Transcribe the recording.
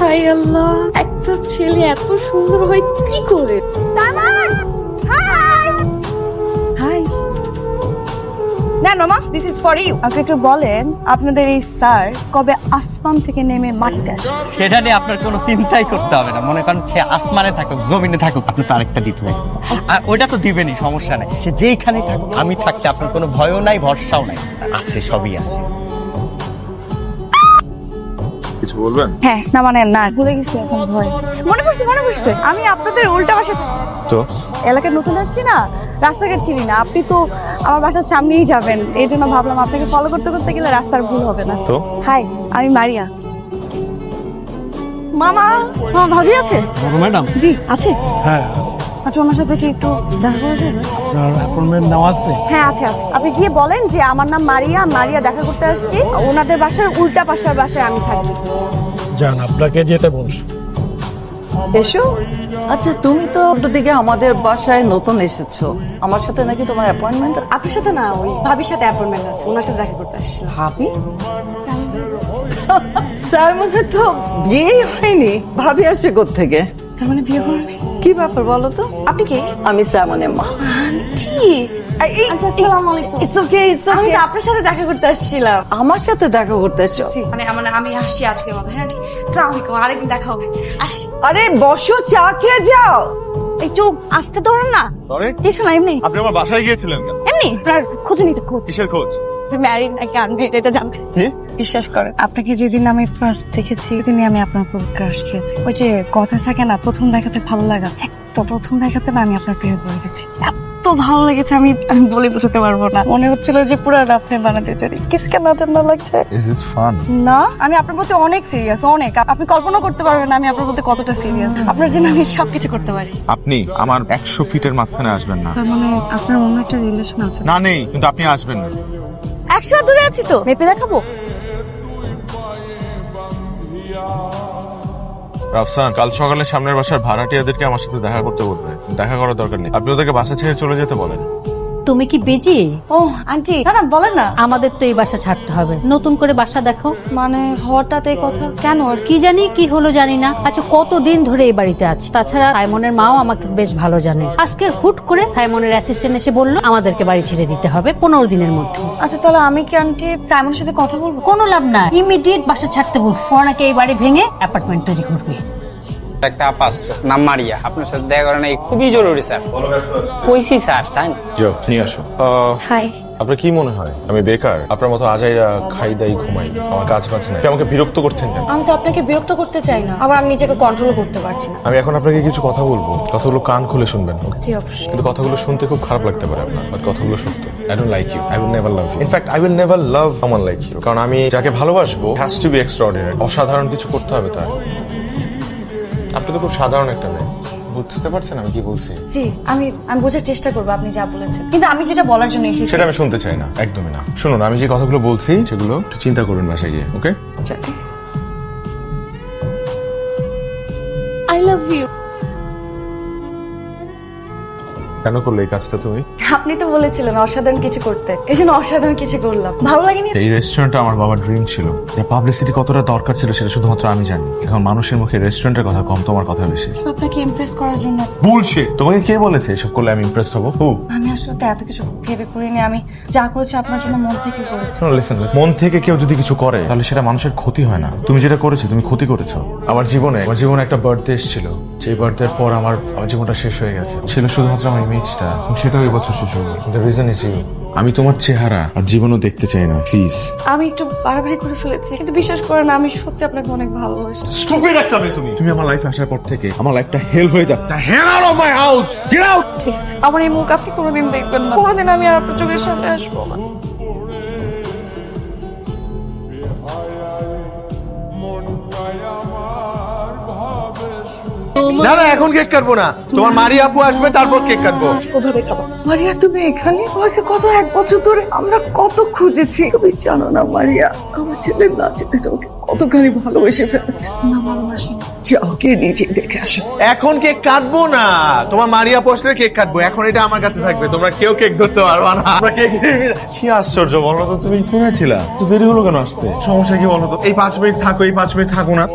High আল্লাহ, একটা ছেলে এত সুন্দর হয় কি করে? হাই। না মামা, দিস ইজ ফর ইউ। আপনি একটু বলেন আপনাদের এই স্যার কবে আসমান থেকে নেমে মাটিতে আসে? সেটা নিয়ে আপনার কোনো চিন্তাই করতে হবে না। মনে করেন সে আসমানে থাকুক জমিনে থাকুক, আপনি তো আরেকটা দিতে হয়েছে, আর ওইটা তো দিবেনই, সমস্যা নেই। সে যেইখানেই থাকুক, আমি থাকতে আপনার কোনো ভয়ও নাই, ভরসাও নাই, আছে, সবই আছে। কিছু বলবেন? হ্যাঁ, না মানে না, ভুলে গেছি এখন ভয়। মনে পড়ছে আমি আপনাদের উল্টা পাশে তো এলাকায় নতুন আসছি না, রাস্তাঘাট চিনি না। আপনি তো আমার বাসার সামনেই যাবেন, এই জন্য ভাবলাম আপনাকে ফলো করতে করতে গেলে রাস্তার ভুল হবে না। তো হাই, আমি মারিয়া। মামা, ভাবি আছে? ম্যাডাম? জি আছে। হ্যাঁ, আচ্ছা, ওনার সাথে কি একটু দেখা করা যাবে? আপনার অ্যাপয়েন্টমেন্ট নেওয়া আছে? হ্যাঁ আছে। আপনি গিয়ে বলেন যে আমার নাম মারিয়া দেখা করতে আসছি, ওনাদের বাসার উল্টা পাশের বাসায় আমি থাকি। যান, আপনাকে যেতে বলছি। এসো। আচ্ছা, তুমি তো দিকে আমাদের বাসায় নতুন এসেছো, আমার সাথে নাকি তোমার অ্যাপয়েন্টমেন্ট? আপনার সাথে না, ওই ভাবির সাথে অ্যাপয়েন্টমেন্ট আছে, ওনার সাথে দেখা করতে আসছি। ভাবি? সাইমনের তো বিয়েই হয়নি, ভাবি আসবে কোত্থেকে? তার মানে বিয়ে করবে? কি ব্যাপার বলো তো? আপনি কে? আমি সাইমনের মা। আন্টি, আচ্ছা, আসসালামু আলাইকুম। ইটস ওকে, ইটস আমি ওকে। তো আপনার সাথে দেখা করতে আসছিলাম। আমার সাথে দেখা করতে এসছো? মানে আমি আসছি আজকের মতো। হ্যাঁ, আসসালামু আলাইকুম, আরেকদিন দেখা হবে। আসি। আরে বসো, চা খেয়ে যাও। একটু আসতে ধরেন না। সরি, কিছু না, এমনি আপনি আমার বাসায় গিয়েছিলেন কেন? এমনি আপনার খোঁজ নিতে। কিসের খোঁজ? ম্যারিড নাকি আনম্যারিড এটা জানবেন। কি? বিশ্বাস করেন, আপনাকে যেদিন আমি ফার্স্ট দেখেছি সেদিনই আমি আপনার উপর ক্রাশ খেয়েছি। ওই যে কথা থাকে না, প্রথম দেখাতে ভালো লাগা, তো প্রথম দেখাতে না আমি আপনার প্রেমে পড়ে গেছি। এত ভালো লেগেছে আমি বলে বোঝাতে পারবো না। মনে হচ্ছিল যে পুরো রাত্রে বানাতে চাই। কিসকে নজর না লাগছে ইজ দিস ফান? না, আমি আপনার প্রতি অনেক সিরিয়াস, অনেক। আপনি কল্পনা করতে পারবেন না আমি আপনার প্রতি কতটা সিরিয়াস। আপনার জন্য আমি সবকিছু করতে পারি। আপনি আমার 100 ফিটের মাঝখানে আসবেন না। তার মানে আপনার অন্য একটা রিলেশন আছে? না, নেই, কিন্তু আপনি আসবেন না। 100 দূরে আছি তো, মেপে দেখাবো। রাফসান, কাল সকালে সামনের বাসার ভাড়াটিয়াদেরকে আমার সাথে দেখা করতে বলবে। দেখা করার দরকার নেই, আপনি ওদেরকে বাসা ছেড়ে চলে যেতে বলেন। তুমি কি বিজি? ও আন্টি, না বলেন না। আমাদের তো এই বাসা ছাড়তে হবে, নতুন করে বাসা দেখো। মানে হঠাৎ এই কথা কেন? আর কি জানি কি হলো জানি না। আচ্ছা, কতদিন ধরে এই বাড়িতে আছি, তাছাড়া সাইমনের মাও আমাকে বেশ ভালো জানে। আজকে হুট করে সাইমনের অ্যাসিস্ট্যান্ট এসে বলল আমাদেরকে বাড়ি ছেড়ে দিতে হবে 15 দিনের মধ্যে। আচ্ছা, তাহলে আমি কি আন্টি সাইমনের সাথে কথা বলবো? কোনো লাভ না, ইমিডিয়েট বাসা ছাড়তে বলছে। ওনাকে এই বাড়ি ভেঙে অ্যাপার্টমেন্ট তৈরি করবে। একটা আপা আসছে, নাম মারিয়া, আপনার সাথে দেখা করা নাই, খুবই জরুরি স্যার। কইছি স্যার, চান যাও নিয়ে আসো। হাই। আপনার কি মনে হয় আমি বেকার? আপনার মতো আজাইরা খাই দাই ঘুমাই, আমার কাজ বাজ নাই। আমাকে বিরক্ত করছেন কেন? আমি তো আপনাকে বিরক্ত করতে চাই না, আবার আমি নিজেকে কন্ট্রোল করতে পারছি না। আমি এখন আপনাকে কিছু কথা বলবো, কথাগুলো কান খুলে শুনবেন। জি অবশ্যই। কিন্তু কথাগুলো শুনতে খুব খারাপ লাগতে পারে আপনার, বাট কথাগুলো সত্য। I don't like you, I will never love you. In fact I will never love someone like you. কারণ আমি যাকে ভালোবাসবো হ্যাজ টু বি এক্সট্রাঅর্ডিনারি, অসাধারণ কিছু করতে হবে তার। আপনি তো খুব সাধারণ একটা মেয়ে, বুঝতে পারছেন আমি কি বলছি? জি, আমি বোঝার চেষ্টা করবো আপনি যা বলেছেন, কিন্তু আমি যেটা বলার জন্য এসেছি সেটা আমি শুনতে চাই না, একদমই না। শুনুন, আমি যে কথাগুলো বলছি সেগুলো একটু চিন্তা করবেন বাসায় গিয়ে, ওকে? I love you. কেন করলে এই কাজটা তুমি? আপনি তো বলেছিলেন অসাধারণ কিছু করতে, এই জন্য অসাধারণ কিছু করলাম। ভালো লাগেনি? এই রেস্টুরেন্টটা আমার বাবার ড্রিম ছিল। এর পাবলিসিটি কতটা দরকার ছিল সেটা শুধুমাত্র আমি জানি। এখন মানুষের মুখে রেস্টুরেন্টের কথা কম, তোমার কথা বেশি। আপনাকে ইমপ্রেস করার জন্য। বুলশিট! তোমাকে কে বলেছে এসব করলে আমি ইমপ্রেসড হবো? আমি আসলে তো এত কিছু ভেবে করিনি, আমি যা করেছি আপনার জন্য মন থেকে করেছি। লিসেন, মন থেকে কেউ যদি কিছু করে তাহলে সেটা মানুষের ক্ষতি হয় না। তুমি যেটা করেছো তুমি ক্ষতি করেছো। আমার জীবনে একটা বার্থডে এসেছিল, যে বার্থডের পর আমার জীবনটা শেষ হয়ে গেছে। ছিল শুধুমাত্র আমার ইমেজটা, সেটাও এই বছর শেষ হয়ে গেল। The reason is you. আমি তোমার চেহারা আর জীবনও দেখতে চাই না, প্লিজ। আমি একটু বাড়াবাড়ি করে ফেলেছি, কিন্তু বিশ্বাস করেন আমি সত্যি আপনাকে অনেক ভালোবাসি। স্টুপিড একটা মেয়ে তুমি। তুমি আমার লাইফে আসার পর থেকে আমার লাইফটা হেল হয়ে যাচ্ছে। Hell out of my house, get out. ঠিক আছে, আমার এই মুখ আপনি কোনোদিন দেখবেন না, কোনোদিন আমি আর আপনার চোখের সামনে আসবো না। না না, এখন কেক কাটবো না। তোমার মারিয়া আপু আসবে, তারপর কেক কাটবো। ওভাবে খাবো। মারিয়া, তুমি এখানে? তোমাকে কত 1 বছর ধরে আমরা কত খুঁজেছি। তুমি জানো না মারিয়া, আমার ছেলে না ছেলে তোমাকে কতখানি ভালোবেসে ফেলেছে। না ভালোবাসি। যাও গিয়ে নিজে দেখে আসো। এখন কেক কাটবো না, তোমার মারিয়া পোস্টারে কেক কাটবো। এখন এটা আমার কাছে থাকবে, তোমরা কেউ কেক ধরতে পারবা না। আমরা কেক কি আশ্চর্য, বলো তো, তুমি ঘুমিয়েছিলা তো দেরি হলো কেন আসতে? সমস্যা কি বলো তো? এই 5 মিনিট থাকো, এই 5 মিনিট থাকো না।